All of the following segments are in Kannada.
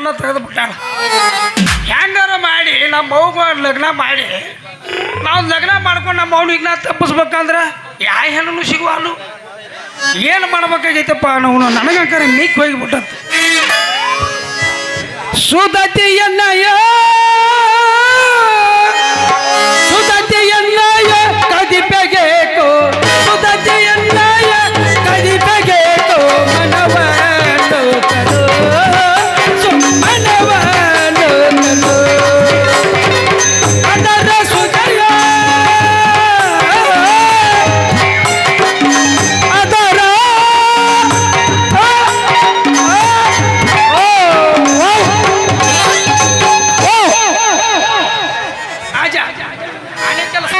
ಅನ್ನ ತೆಗೆದು ಬಿಟ್ಟಾಳ. ಹೆಂಗಾರ ಮಾಡಿ ನಮ್ಮ ಅವ್ಗ ಲಗ್ನ ಮಾಡಿ ನಾವು ಲಗ್ನ ಮಾಡ್ಕೊಂಡು ನಮ್ಮ ಅವ್ನು ಈಗ ತಪ್ಪಿಸ್ಬೇಕಂದ್ರೆ ಯಾವ ಹೆಣ್ಣು ಸಿಗುವನು. ಏನು ಮಾಡ್ಬೇಕಾಗೈತಪ್ಪ ನಾವು ನನಗಂಕರ ನೀಕ್ ಹೋಗಿಬಿಟ್ಟಂತ. ಸುದತಿಯನ್ನಯ ಕದಿಪೆಗೇಕೋ ಸುದತಿಯನ್ನಯ ಕದಿಪೆಗೇಕೋ ಮನವನು ಕದು ಸುಮ್ಮನವನು ಕದು ಅದರ ಸುಜಯ ಅದರ ಆಜಾ ಆನೆ ಕೆಲಸ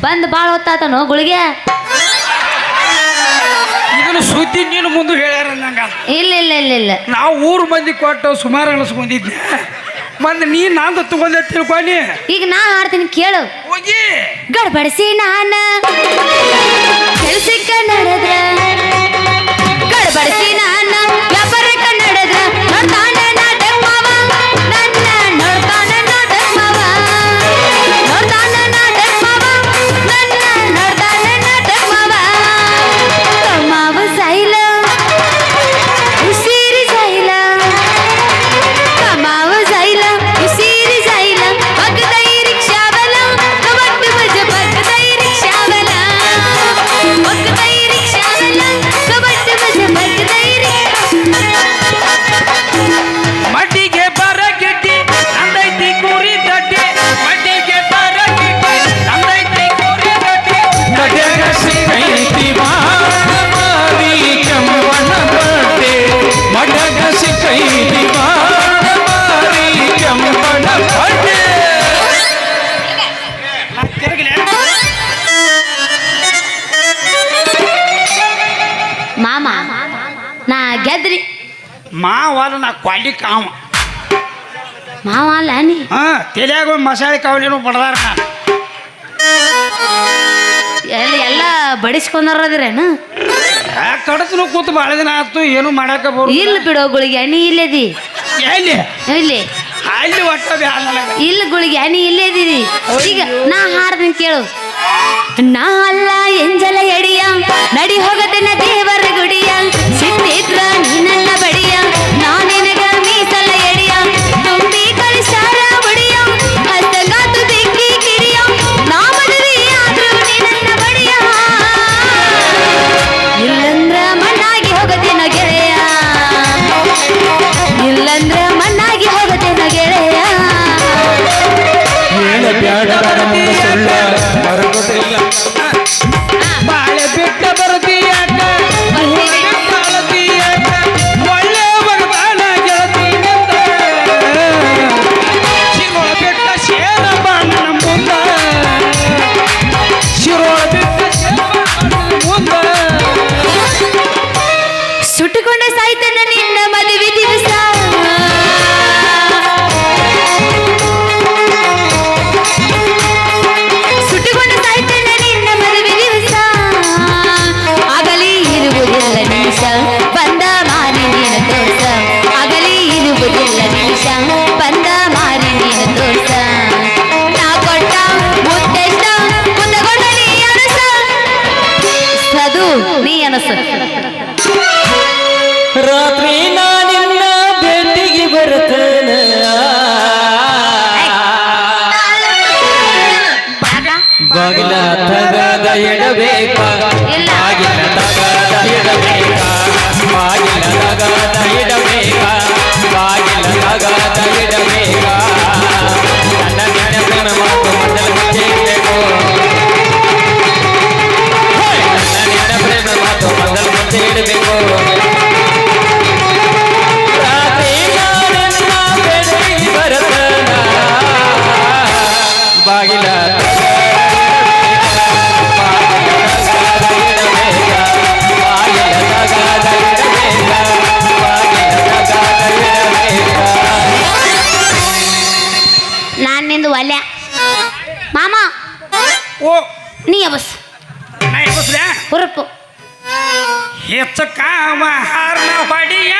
ಬಂದ್ ಬಾಳ ಹೊತ್ತಾತನೋ ಗುಳಿಗೆ. ಇದನ್ನು ಸುದ್ದಿ ನೀನು ಮುಂದೆ ಹೇಳ್ಯಾರ ನಂಗ. ಇಲ್ಲ ಇಲ್ಲ ಇಲ್ಲ ಇಲ್ಲ ನಾವು ಊರು ಮಂದಿ ಕೊಟ್ಟು ಸುಮಾರು ಅನಿಸ್ಕೊಂಡಿದ್ದೆ. ಮಂದಿ ನೀ ನಂದು ತಗೊಂಡೆ ತಿಳ್ಕೊನಿ. ಈಗ ನಾ ಹಾಡ್ತೀನಿ ಕೇಳು. ಹೋಗಿ ಗಡ್ಬಡಿಸಿ ನಾನ ಕೆಲ್ಸಕ್ಕ ನಡೆದ್ರ ಗಡ್ಬಡಿಸಿ ನಾನ ವ್ಯಾಪಾರಕ್ಕ ನಡೆದ್ರ ನೋಡ್ತಾನೆ ನಾಟಕ ಮಾವ ನನ್ನ ನೋಡ್ತಾನೆ ನಾಟಕ ಮಾವ ನೋಡ್ತಾನೆ ನಾಟಕ ಮಾವ ನನ್ನ ನೋಡ್ತಾನೆ ನಾಟಕ ಮಾವ ಮಾವ ಸೈಲ ಉಸಿರಿ ಸೈಲ ಮಾವ ಸೈಲ ಉಸಿರಿ ಸೈಲ ಪಕ್ಕದೈ ರಿಕ್ಷಾವಲ ಕಬಟ್ಟು ಬಜ ಪಕ್ಕದೈ ರಿಕ್ಷಾವಲ ಪಕ್ಕದೈ ರಿಕ್ಷಾವಲ ಕಬಟ್ಟು ಬಜ ಪಕ್ಕದೈ ಮಡ್ಡಿಗೆ ಬರ ಗಿಡ್ಡಿ ನಂದೈತಿ ಕೂರಿ ದಡ್ಡಿ ಮಡ್ಡಿಗೆ ಬರ ಗಿಡ್ಡಿ ನಂದೈತಿ ಕೂರಿ ದಡ್ಡಿ ನಡ್ಯಾಗ ಸಿಕ್ಕೈತಿ ಮಾರಿ ಕೆಂಪನ ಬಟ್ಟೆ ಮಡ್ಯಾಗ ಸಿಕ್ಕೈತಿ ಮಾರಿ ಕೆಂಪನ ಬಟ್ಟೆ. ತಿರುಗಲೇ ಮಾಮ ನಾ ಗೆದ್ರಿ ಮಾವಲ್ಲ ನಾ ಕ್ವಾಲಿ ಕಾವ. ಮಾವ ಅಲ್ಲ ನೀ ತಲೆಯಾಗ ಮಸಾಲೆ ಕಾವಲಿನೂ ಬಡದಾರ. ಎಲ್ಲ ಬಡಿಸ್ಕೊಂಡಾರದಿರೇನು? ಕಡತನು ಕೂತು ಭಾಳ ದಿನ ಆಯ್ತು ಏನು ಮಾಡಾಕ ಬರು ಇಲ್ಲ ಬಿಡೋ ಗುಳಿಗೆ ಎಣ್ಣಿ ಇಲ್ಲದಿ ಎಲ್ಲಿ ಇಲ್ಲಿ ಅಲ್ಲಿ ಒಟ್ಟ ಬ್ಯಾಡ ನನಗ. ಇಲ್ಲ ಗುಳಿಗೆ ಎಣ್ಣಿ ಇಲ್ಲದಿರಿ. ಈಗ ನಾ ಹಾಡ್ತೀನಿ ಕೇಳು. ನಾ ಅಲ್ಲ ಎಂಜಲ ಎಡಿಯ ನಡಿ ಹೋಗದನ ದೇವರ ಗುಡಿಯ ಸಿಟ್ಟಿದ್ರ ನೀನಲ್ಲ ಬಡಿಯ ನಾ ನಿನಗ ಮೀಸಲ ಎಡಿಯ ತುಂಬಿ ಕಳಿಸಾರ ಬಡಿಯ ಹಸ್ತಗಾತು ಬೆಂಕಿ ಕಿಡಿಯ ನಾ ಮದುವೆ ಆದ್ರೂ ನೀನನ್ನ ಬಡಿಯ ಇಲ್ಲಂದ್ರ ಮಣ್ಣಾಗಿ ಹೋಗದೇನ ಗೆಳೆಯ ಇಲ್ಲಂದ್ರ ಮಣ್ಣಾಗಿ ಹೋಗದೇನ ಗೆಳೆಯ ಹೇಳ ಬ್ಯಾಡ ಮುಂದೆ ಸುಳ್ಳ ಬರಗೋದಿಲ್ಲ. ಬಾಳೆ ಬಿಟ್ಟ ಬರುತ್ತೀಯಾಕ ಬಾಳತೀಯಾಕ ಒಳ್ಳೆ ಮಗದಾನ ಗೆಳತೀನಂದ ಶಿರೋಳ ಬಿಟ್ಟ ಶೇರ ಬಾಣ ಮುಂದ ಶಿರೋಳ ಬಿಟ್ಟ ಶೇರ ಬಾಣ ಮುಂದ ಸುಟ್ಟುಕೊಂಡ ಸಾಯ್ತನ ನಿನ್ನ ಮದುವೆ ದಿವಸ ಸುಟ್ಟುಕೊಂಡ ಸಾಯ್ತನ ನಿನ್ನ ಮದುವೆ ದಿವಸ ಆಗಲಿ ಇರುವುದಿಲ್ಲ ನಿಮಿಷ ಬಂದ ಮಾರಿ ನೀನು ತೋರ್ಸ ಆಗಲಿ ಇರುವುದಿಲ್ಲ ನಿಮಿಷ ಬಂದ ಮಾರಿ ನೀನು ತೋರ್ಸ ನಾ ಕೊಟ್ಟ ಮುತ್ತೆಷ್ಟ ಮುಂದಗೊಂಡ ನೀ ಅನಸ ಸದು ನೀ ಅನಸ ರಾತ್ರಿ ನಾನಿನ್ನ ಭೇಟಿಗೆ ಬರ್ತೇನ ಬಾಗಿಲ ತಗದ ಇಡಬೇಕ ಬಾಗಿಲ ತಗದ ಇಡಬೇಕ ಬಾಗಿಲ ತಗದ ಇಡಬೇಕ ಬಾಗಿಲ ತಗದ ಇಡಬೇಕ ನನ್ನ ನೆನಪಿನ ಮಾತು ಮೊದಲು ಮುಚ್ಚಿಡಬೇಕು ನನ್ನ ನೆನಪಿನ ಮಾತು ಮೊದಲು ಮುಚ್ಚಿಡಬೇಕು ರಾತ್ರಿ ನಾನಿನ್ನ ಭೇಟಿಗೆ ಬರ್ತೇನ ಬಾಗಿಲ ಬಾಗಿಲ ನಾ ಎಬ್ಬಸ್ಲೆ ಹುರುಪು ಹೆಚ್ಚ ಕಾಮ ಹಾರ್ನ ಹೊಡಿಯ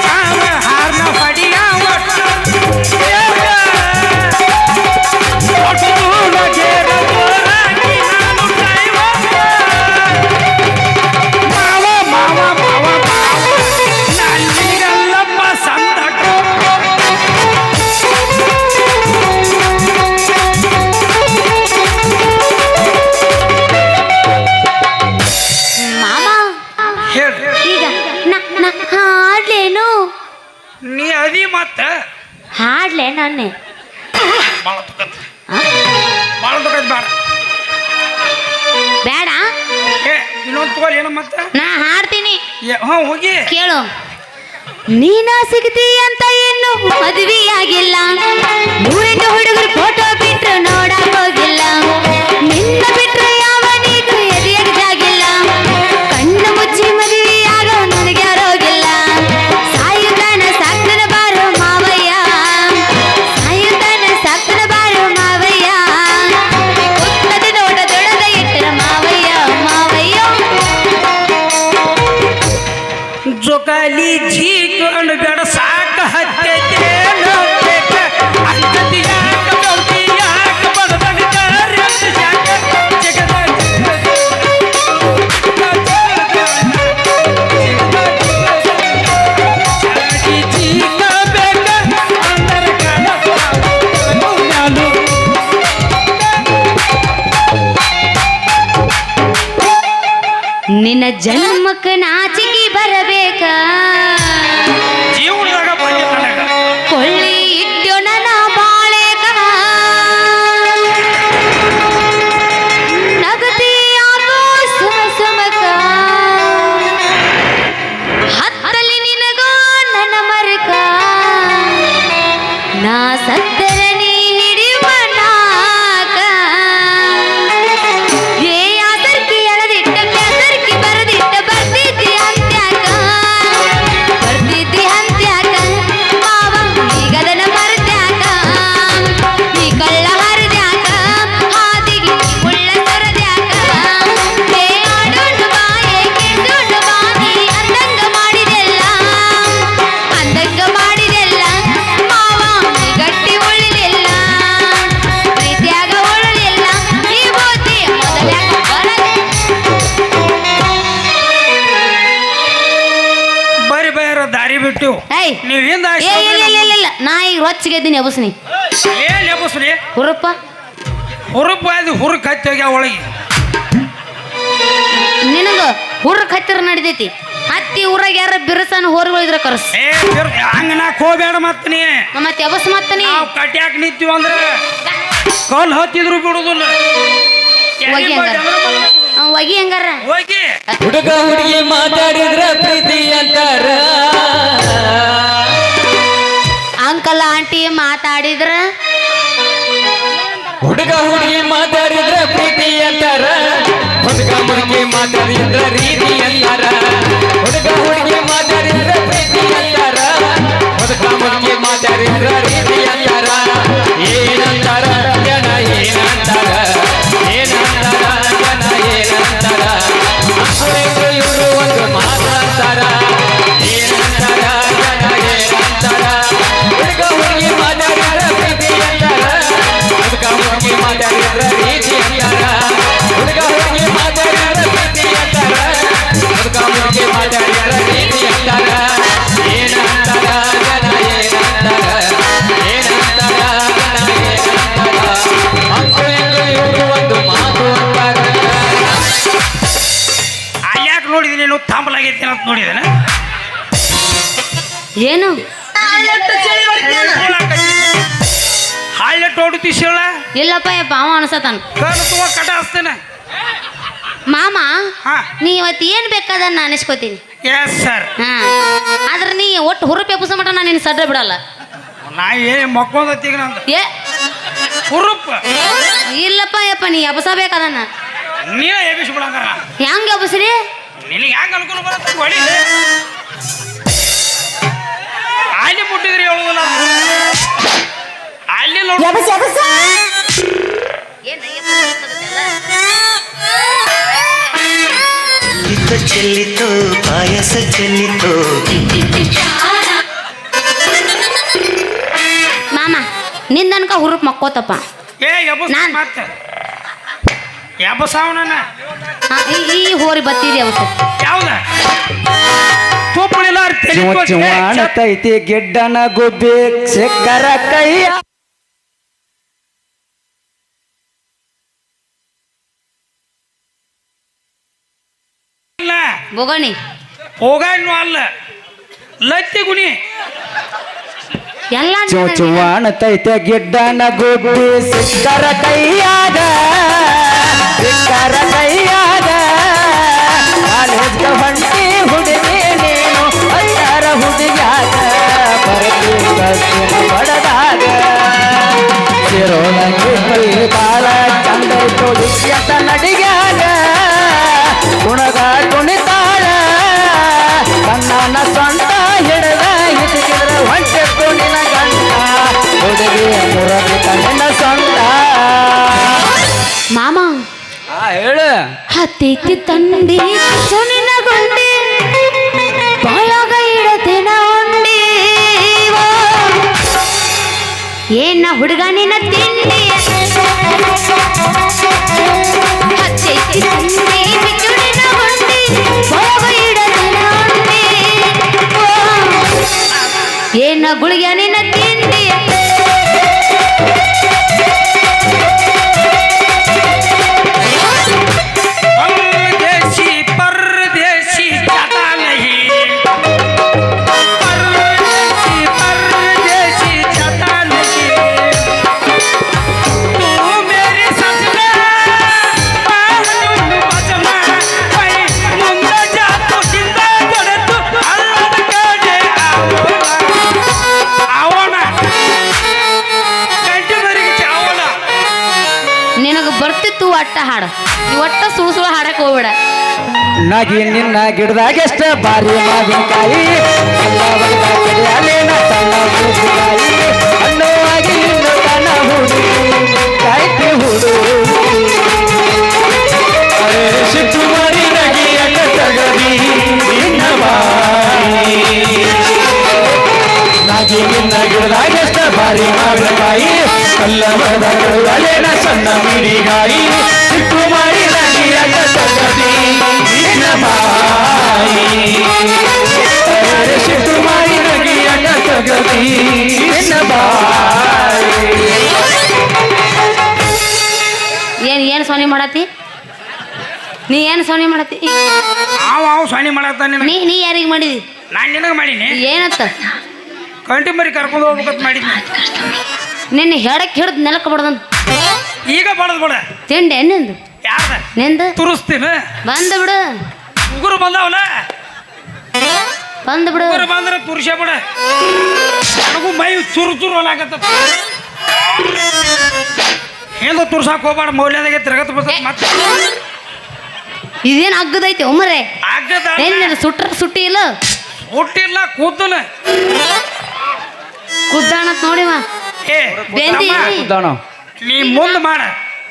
ಕಾಮ ಹಾರ್ನ ಹೊಡಿಯ ಮಾವ ಮಾವ ಮಾವ ನನ್ನಿಗಲ್ಲಪ್ಪ ಸಂದಕ ಮಾಮ ಹೇಳ್ರಿ ಈಗ ಹಾಡ್ಲೇನು ನೀ ಅದಿ ಮತ್ತ ಹಾಡ್ಲೆ ನಾನೇ ಭಾಳ ತುಕತ್ ಭಾಳ ತುಕತ್ ಬೇಡ ಬೇಡ ಏ ಇನ್ನೊಂದು ತಗೋಲಿ ಏನೋ ಮತ್ತೆ ನಾ ಹಾಡ್ತೀನಿ ಹ್ಞೂ ಹೋಗಿ ಕೇಳು ನೀನ ಸಿಗ್ತಿ ಅಂತ ಏನು ಮದುವೆಯಾಗಿಲ್ಲ ನೂರೆಂಟು ಹುಡುಗರು ಫೋಟೋ ಬಿಟ್ರು ನೋಡಕ್ ಹೋಗಿಲ್ಲ ನಿನ್ನ ಬಿಟ್ರೆ ಯಾವನಿಗೂ ಎದೆಯಕ್ ಜಾಗಿಲ್ಲ ಕಣ್ಣು ಮುಚ್ಚಿ ಮದುವೆಯಾಗೋ ನನಗೆ ಯಾರೋಗಿಲ್ಲ ಸಾಯುತ್ತಾನ ಸಾಕ್ತನ ಬಾರೋ ಮಾವಯ್ಯ ಸಾಯುತ್ತಾನ ಸಾಕ್ತನ ಬಾರೋ ಮಾವಯ್ಯ ಕುತ್ತದ ನೋಟ ದೊಡದ ಇಟ್ಟರ ಮಾವಯ್ಯ ಮಾವಯ್ಯ ಜೋಕಾಲಿ ಜೀಕೊಂಡು ಬೇಡ ಸಾಕ ಹತ್ತೈತೆ ಅಂತತಿ ಯಾಕ ಬೌತಿ ಯಾಕ ಬಡದನ ಕಾರ್ಯಂತ ಯಾಕ ನಿನ್ನ ಜನ್ಮಕ್ಕೆ ನಾಚಿಕೆ ಬರಬೇಕ ಜೀವನದಾಗ ಬಂದಿ ನನಗ ಕೊಳ್ಳಿ ಇಟ್ಟು ನನ್ನ ಬಾಳೆಕ ನಗದಿ ಯಾಕೋ ಸುಮ ಸುಮಕ ಹತ್ತಲಿ ನಿನಗ ನನ್ನ ಮರಕ ನಾ ಸತ್ತರ ನೀ ಹಿಡಿಯುವ ನಾಕ ಏ ಆಸರ್ಕಿ ಎಳದಿಟ್ಟ ಕೆಸರ್ಕಿ ಬರದಿಟ್ಟ ಬರ್ತಿದ್ದಿ ಅಂತ್ಯಾಕ ಬರ್ತಿದ್ದಿ ಅಂತ್ಯಾಕ ಮಾವ ಈಗದನ ಮರ್ತ್ಯಾಕ ನೀ ಕಳ್ಳ ಹರಿದ್ಯಾಕ ಹಾದಿಗೆ ಉಳ್ಳ ಸರದ್ಯಾಕ ಏ ಆಡೋಣ ಬಾ ಏಕೆಂದೋಣ ಬಾ ನೀ ಅಂದಂಗ ಮಾಡಿದೆಲ್ಲ ಮಾವ ನೀ ಗಟ್ಟಿ ಉಳಿಲಿಲ್ಲ ಪ್ರೀತಿಯಾಗ ಉಳಿಲಿಲ್ಲ ಈ ಬೂತಿ ಮೊದಲ್ಯಾಕ ಬರಲ್ಲ ಬರಿ ಬೈರ ದಾರಿ ಬಿಟ್ಟು ಏಯ್ ನೀವ್ ಹಿಂದ ಏ ಇಲ್ಲ ನಾ ಈಗ ರೊಚ್ಚಿಗೆ ಇದ್ದೀನಿ ಎಬಸ್ನಿ ಏನ್ ಎಬ್ಬಸ್ರಿ ಹುರುಪ್ಪ ಹುರುಪ್ ಅದು ಹುರುಕ್ ಹತ್ತಿ ಹೋಗ್ಯಾವ ಒಳಗೆ ನಿನಗ ಹುರ್ಕ್ ಹತ್ತಿರ ನಡಿತೈತಿ ಹತ್ತಿ ಊರಾಗ ಯಾರ ಬಿರುಸನ ಹೋರ್ಗಳಿದ್ರ ಕರ್ಸ್ ಏ ಹಂಗ ನಾಕ್ ಹೋಗ್ಬೇಡ ಮತ್ತ ನೀ ಮತ್ತೆ ಎಬಸ್ ಮತ್ತನಿ ನಾವು ಕಟ್ಯಾಕ ನಿಂತೀವಿ ಅಂದ್ರ ಕಲ್ ಹತ್ತಿದ್ರು ಬಿಡುದಿಲ್ಲ ಹೋಗಿ ಹಂಗಾರ ಹೋಗಿ ಹಂಗಾರ ಹೋಗಿ ಹುಡುಗ ಹುಡುಗಿ ಮಾತಾಡಿದ್ರ ಪ್ರೀತಿ ಅಂತಾರ ಅಂಕಲ್ ಆಂಟಿ ಮಾತಾಡಿದ್ರ ಹುಡುಗ ಹುಡುಗಿ ಮಾತಾಡಿದ್ರ ಪ್ರೀತಿ ಅಂತಾರ ಹುಡುಗ ಹುಡುಗಿ ಮಾತಾಡಿದ್ರ ರೀತಿ ಅಂತಾರ ಹುಡುಗ ಹುಡುಗಿ ಮಾತಾಡಿದ್ರ ಪ್ರೀತಿ ಅಂತಾರ ಹುಡುಗ ಹುಡುಗಿ ಮಾತಾಡಿದ್ರ ರೀತಿ ಅಂತಾರ ಏನಂತಾರ ಜನ ಏನಂತಾರ ಏನಂತಾರ ಜನ ಏನಂತಾರ ಇವರು ಒಂದು ಮಾತಾಡ್ತಾರ ಏನಂತಾರ ಜನ ಏನಂತಾರ ಹುಡುಗ ಹುಡುಗಿ ಮಾತಾಡಿದ್ರ ಪ್ರೀತಿ ಅಂತಾರ ಹುಡುಗ ಹುಡುಗಿ ಮಾತಾಡಿದ್ರ ರೀತಿ ಅಂತಾರ ಹುಡುಗ ಹುಡುಗಿ ಮಾತಾಡಿದ್ರ ಪ್ರೀತಿ ಅಂತಾರ ಹುಡುಗ ಹುಡುಗಿ ಮಾತಾಡಿದ್ರ ರೀತಿ ಅಂತಾರ ಏನಂತಾರ ಜನ ಏನಂತಾರ ಏನಂತಾರ ಜನ ಏನಂತಾರ ಮಕ್ಕಳು ಇವರು ಒಂದು ಮಾತು ಅಂತಾರ ಅಲ್ಯಾಕೆ ನೋಡಿದೀನಿ ನೀನು ತಾಂಬಲಾಗೈತಿ ಅಂತ ನೋಡಿದೇನ ಏನು ಹಾಳೆಟ್ಟು ಹೊಡಿತಿ ಶಿವಳ ಇಲ್ಲಪ್ಪ ಯಪ್ಪ ಅವ ಅನ್ಸತಾನ ಕಣ್ಣು ತಗೋ ಕಟ ಹಚ್ತೇನೆ ಮಾಮ ಹಾ ನೀ ಇವತ್ತು ಏನ್ ಬೇಕಾದನ್ನ ನಾನು ಅನಿಸ್ಕೋತೀನಿ ಎಸ್ ಸರ್ ಹಾ ಆದ್ರೆ ನೀ ಒಟ್ಟು ಹುರುಪು ಎಬ್ಬಸ ಮಟ ನಾನು ನಿನ್ನ ಸಡ್ಡ ಬಿಡಲ್ಲ ನಾ ಏನ್ ಮಕ್ಕೊಂದತ್ತೀಗ ನಂದು ಏ ಹುರುಪ್ ಇಲ್ಲಪ್ಪ ಯಪ್ಪ ನೀ ಎಬ್ಬಸಬೇಕದನ್ನ ನೀನ ಎಬ್ಬಿಸಿ ಬಿಡಂಗಾರ ಹೆಂಗ್ ಎಬ್ಬಸ್ರಿ ನಿನಗೆ ಹೆಂಗ ಅನುಕೂಲ ಬರುತ್ತೆ ಹೊಡಿ ಅಲ್ಲಿ ಮುಟ್ಟಿದ್ರಿ ಹೇಳುದಿಲ್ಲ ಅಲ್ಲಿ ನೋಡಿ ಚೆಲ್ಲಿತು ಪಾಯಸ ಚೆಲ್ಲಿತು. ಮಾಮ ನಿಂದನ್ಕ ಹುರುಪ್ ಮಕ್ಕೋತಪ್ಪ. ಏ ಎಬ್ಬಸ್ ನಾನ್- ಮತ್ತೆ ಎಬ್ಬಸಾವನ ಈ ಹೋರಿ ಬತ್ತಿದೆ ಅವತ್ತು. ಯಾವ್ದ ತುಪ್ಪಳಿಲ್ಲ ಚುವಾಣತೈತಿ ಗೆಡ್ಡನ ಗುಬ್ಬಿ ಸಿಕ್ಕರ ಕೈಯ ಬೋಗಣಿ ಹೋಗಾಡ್ನು ಅಲ್ಲ ಲತ್ತಿ ಗುಣಿ ಎಲ್ಲ ಚುವಾಣತೈತಿ ಗೆಡ್ಡನ ಗುಬ್ಬಿ ಸಿಕ್ಕರ ಕೈಯಾಗ ಸಿಕ್ಕರ ಕೈಯಾಗ ಕಾಲೇಜ್ಗ ಹೊಂಟಿ ಹುಡುಗಿ ನೀನು ಅಯ್ಯಾರ ಹುಡುಗ್ಯಾಗ ಬರ್ತಿ ಬಸ್ಸಿನ ಬಡದಾಗ ಸಿರೋಳಂಗಿ ಕೈ ಬಾಳ ಚಂದ ತೊಡಿಸ್ಯತ ನಡಿಗ್ಯಾಗ ಕುಣಗ ಕುಣಿತಾಳ ಕಣ್ಣನ ಸ್ವಂತ ಹಿಡದ ಹಿಡಿದ್ರ ಹೊಂಟೆ ಕುಣಿನ ಗಂಟ ಹುಡುಗಿ ಮುರದಿ ಕಣ್ಣಿನ ಸ್ವಂತ. ಮಾಮ ಹೇಳು ಹತ್ತೈತಿ ತಂಡಿ ಸುನಿನ ಗುಂಡಿ ಬಾಯಾಗ ಇಡತಿನ ಉಂಡಿ ಏನ ಹುಡುಗ ನಿನ್ನ ತಿಂಡಿ ಹತ್ತೈತಿ ತಂಡಿ ಸುನಿನ ಗುಂಡಿ ಬಾಯಾಗ ಇಡತಿನ ಉಂಡಿ ಏನ ಗುಳಿಗ ನಿನ್ನ ತಿಂಡಿ परदेसी परदेसी जाता नहीं परदेसी परदेसी जाता नहीं तू मेरी सजना बचना भाई मुंडा जा तो जिंदा बड़े तू अल्लाह के जे आवना ಗಂಟೆ ಮರಿಗೆ आवना ನಿನಗ ಬರ್ತಿತ್ತು ಒಟ್ಟ ಹಾಡ ಈ ಒಟ್ಟ ಸುಳು ಸುಳು ಹಾಡಕ್ ಹೋಗ್ಬೇಡ. ನಗಿ ನಿನ್ನ ಗಿಡದಾಗ ಎಷ್ಟ ಬಾರಿ ಮಾವಿನಕಾಯಿ ಎಲ್ಲ ಬಗ್ಗ ಕಡಿಯಾಲೇನ ಸಣ್ಣ ಹುಡುಗಾಯಿ ಹಣ್ಣುವಾಗಿ ಇನ್ನು ಕಣ್ಣ ಹುಡುಗಿ ಕಾಯ್ತಿ ಹುಡುಗಿ ಅರೆ ಸಿಟ್ಟು ಮಾಡಿ ನಗಿ ಅಡ್ಡ ತಗದಿ ನಿನ್ನ ಬಾಯಿ ನಗಿ ನಿನ್ನ ಗಿಡದಾಗ ಎಷ್ಟ ಬಾರಿ ಮಾವಿನಕಾಯಿ ಎಲ್ಲ ಬಗ್ಗ ಕಡಿಯಾಲೇನ ಸಣ್ಣ ಹುಡುಗಾಯಿ ಸಿಟ್ಟು ಮಾಡಿ ನಗಿ ಅಡ್ಡ ತಗದಿ ನಿನ್ನ ಬಾಯಿ ಅರೆ ಸಿಟ್ಟು ಮಾಡಿ ನಗಿ ಅಡ್ಡ ತಗದಿ ನಿನ್ನ ಬಾಯಿ. ಏನ್ ಸೋನಿ ಮಾಡತಿ ನೀ ಏನ್ ಸೋನಿ ಮಾಡತಿ ಅವ ಸೊನ್ನೆ ಮಾಡತ್ತಾನ ನೀ ಯಾರಿಗೆ ಮಾಡಿದಿ ನಾನು ನಿನಗೆ ಮಾಡೀನಿ ಏನತ್ತ ಕಂಟಿ ಮರಿ ಕರ್ಕೊಂಡು ಹೋಗ್ಬೇಕಂತ ಮಾಡಿದ್ನಿ ನಿನ್ನ ಹೆಡಕ್ ಹಿಡ್ದು ನೆಲಕ್ಕೆ ಬಡ್ದಂತ ಈಗ ಬಡದ್ ಬಿಡ ತಿಂಡೆ ನಿಂದು ಯಾರ್ದ ನಿಂದು ತುರಿಸ್ತೀನಿ ಬಂದು ಬಿಡು ಉಗುರು ಬಂದಾವಲ್ಲ ಬಂದು ಬಿಡು ಉಗುರು ಬಂದ್ರೆ ತುರ್ಸೇ ಬಿಡ ನನಗೂ ಮೈ ಚುರು ಚುರು ಅಲಾಗತ್ತ ಹಿಂದೆ ತುರ್ಸಾಕ್ ಹೋಗ್ಬೇಡ ಮೌಲ್ಯದಾಗೆ ತಿರ್ಗತ್ ಬರ್ತದೆ ಮತ್ತೆ ಇದೇನು ಅಗ್ಗದೈತಿ ಒಮ್ಮರೆ ಆಗದ ಏನಿಲ್ಲ ಸುಟ್ಟಿ ಇಲ್ಲ ಹುಟ್ಟಿಲ್ಲ ಕೂದನ ಕುದ್ದಾಣತ್ ನೋಡಿವ ಏ ಬೆಂದಿ ತಮ್ಮ, ಉದ್ದಾಣ ನೀ ಮುಂದೆ ಮಾಡ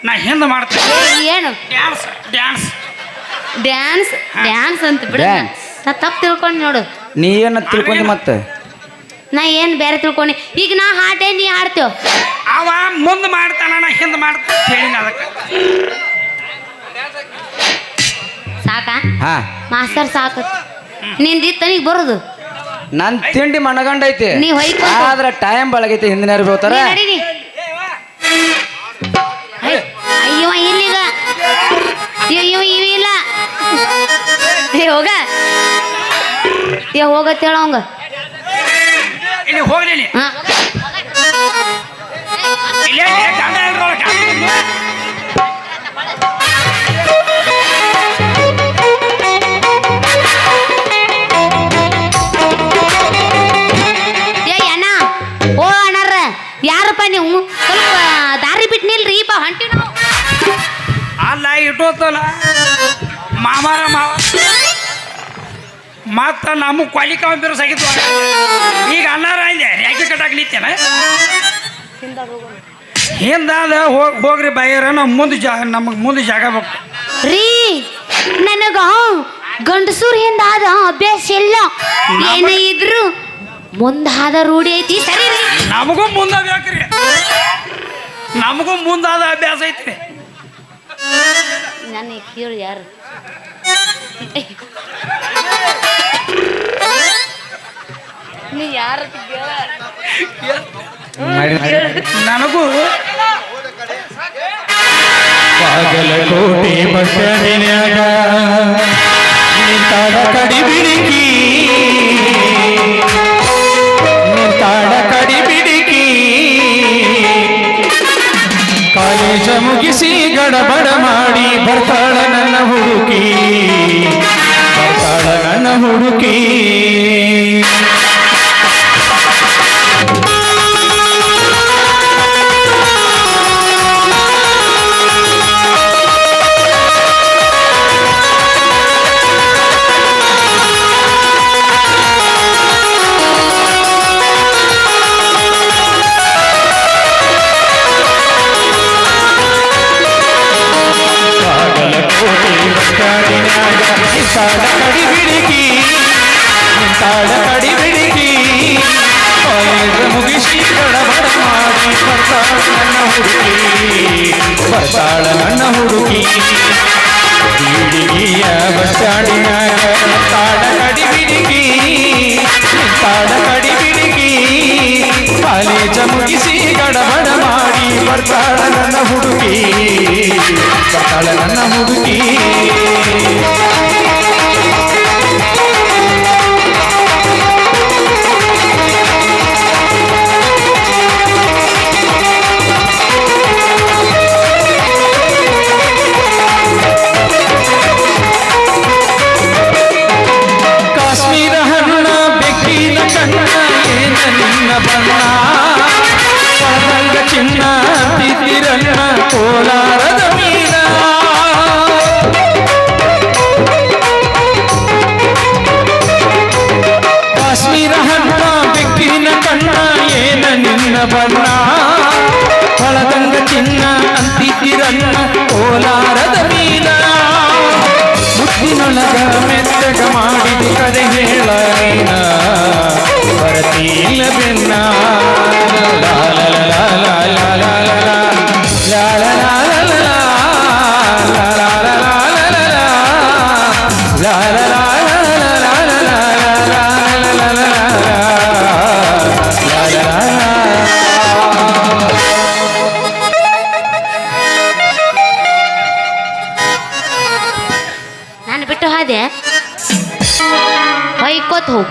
ನಾ ಹಿಂದೆ ಮಾಡ್ತೇನೆ ಏನು ಡ್ಯಾನ್ಸ್ ಡ್ಯಾನ್ಸ್ ಡ್ಯಾನ್ಸ್ ಡ್ಯಾನ್ಸ್ ಅಂತ ಬಿಡು Dance. ನಾ ತಪ್ಪು ತಿಳ್ಕೊಂಡು ನೋಡು ನೀ ಏನ ತಿಳ್ಕೊಂಡಿ ಮತ್ತೆ ನಾ ಏನು ಬೇರೆ ತಿಳ್ಕೊಂಡು ಈಗ ನಾ ಹಾಡೇ ನೀ ಹಾಡ್ತೇವ ಅವ ಮುಂದೆ ಮಾಡ್ತಾನ ನಾ ಹಿಂದೆ ಮಾಡ್ತೇನೆ ಹೇಳಿನ ಅದಕ್ಕೆ ಸಾಕಾ ಹಾ ಮಾಸ್ತರ್ ಸಾಕು ನಿಂದಿತ್ತ ನೀಗ್ ಬರೋದು ನನ್ ತಿಂಡಿ ಮನಗಂಡೈತಿ ನೀ ಹೊಯ್ಕೊಂಡು ಆದ್ರ ಟೈಮ್ ಬಳಗೈತಿ ಹಿಂದಿನ ಹೋಗ್ತಾರ ನೀ ನಡೀರಿ ಅಯ್ಯೋ ಇಲ್ಲೀಗ ಅಯ್ಯೋ ಇವಿಲ್ಲ ಏ ಹೋಗ ಏ ಹೋಗತ್ತೇಳ ಅವಂಗ ಇಲ್ಲಿ ಹೋಗ್ಲಿ ಹಾ ಇಲ್ಲೇ ಗಂಡ ಎಲ್ರೊಳಗೆ ಏ ಅಣ್ಣ ಓ ಅಣ್ಣಾರ ಯಾರಪ್ಪ ನೀವು ಸ್ವಲ್ಪ ದಾರಿ ಬಿಟ್ಟು ನಿಲ್ರಿಪ್ಪ ಹೊಂಟಿ ನಾವು ಅಲ್ಲ ಇಟ್ಟೋತಲ್ಲ ಮಾಮಾರ ಮಾವ ಮತ್ತ ನಮ್ಮ ಕ್ವಾಲಿಕ ಬಿರುಸಾಗಿತ್ತು ಈಗ ಅನ್ನಾರ ಇದೆ ಯಾಕೆ ಕಟ್ಟಾಕ್ಲಿತ್ತೇನ ಹಿಂದಾದ ಹೋಗ್ರಿ ಬೈಯರ ನಮ್ಮ ಮುಂದೆ ನಮಗೆ ಮುಂದೆ ಜಾಗ ಬೇಕು ರೀ ನನಗ ಗಂಡಸೂರ್ ಹಿಂದಾದ ಅಭ್ಯಾಸ ಇಲ್ಲ ಏನೇ ಇದ್ರು ಮುಂದಾದ ರೂಢಿ ಐತಿ ಸರಿ ರೀ ನಮಗೂ ಮುಂದೆ ಬೇಕ್ರಿ ನಮಗೂ ಮುಂದಾದ ಅಭ್ಯಾಸ ಐತ್ರಿ ನನಗೆ ಕೇಳು ಯಾರು ನೀ ಯಾರ ನನಗೂ ಬಾಗಲಕೋಟೆ ಬಸ್ ಸ್ಟ್ಯಾಂಡಿನ್ಯಾಗ ನಿಂತಾಡ ಕಡಿ ಬಿಡಿಕಿ ಕಾಲೇಜ ಮುಗಿಸಿ ಗಡಬಡ ಮಾಡಿ ಬರ್ತಾಳ ನನ್ನ ಹುಡುಕಿ ನಿಂತಾಳ ಕಡಿ ಬಿಡಿಕಿ ಕಾಲೇಜ ಮುಗಿಸಿ ಗಡಬಡ ಮಾಡಿ ಬರ್ತಾಳ ನನ್ನ ಹುಡುಕಿ ಬೀಡಿಗಿಯ ಬಸ್ ಸ್ಟ್ಯಾಂಡಿನ್ಯಾಗ ನಿಂತಾಳ ಕಡಿ ಬಿಡಿಕಿ ಕಾಲೇಜ ಮುಗಿಸಿ ಗಡಬಡ ಮಾಡಿ ಬರ್ತಾಳ ನನ್ನ ಹುಡುಗಿ ಕಾಶ್ಮೀರ ಹಣ್ಣ ಬೆಕ್ಕಿನ ಕಣ್ಣ ಏನ ನಿನ್ನ ಬಣ್ಣ ಪಳದಂಗ ಚಿನ್ನ ತಿದ್ದಿರಣ್ಣ ಕೋಲಾರದ ಮೀನ ಕಾಶ್ಮೀರ ಹಣ್ಣ ಬೆಕ್ಕಿನ ಕಣ್ಣ ಏನ ನಿನ್ನ ಬಣ್ಣ ಪಳದಂಗ ಚಿನ್ನ ಅಂತಿದ್ದಿರಣ್ಣ ಕೋಲಾರದ ಮೀನ ಮುತ್ತಿನೊಳಗ ಮೆತ್ತಗ ಮಾಡಿದ ಕರೆ ಹೇಳ ನೀನ ಬರತೀಲ ಬೆನ್ನ ನಾನು ಬಿಟ್ಟು ಹಾದೆ ಹೊಯ್ಕೋತ್ ಹೋಗು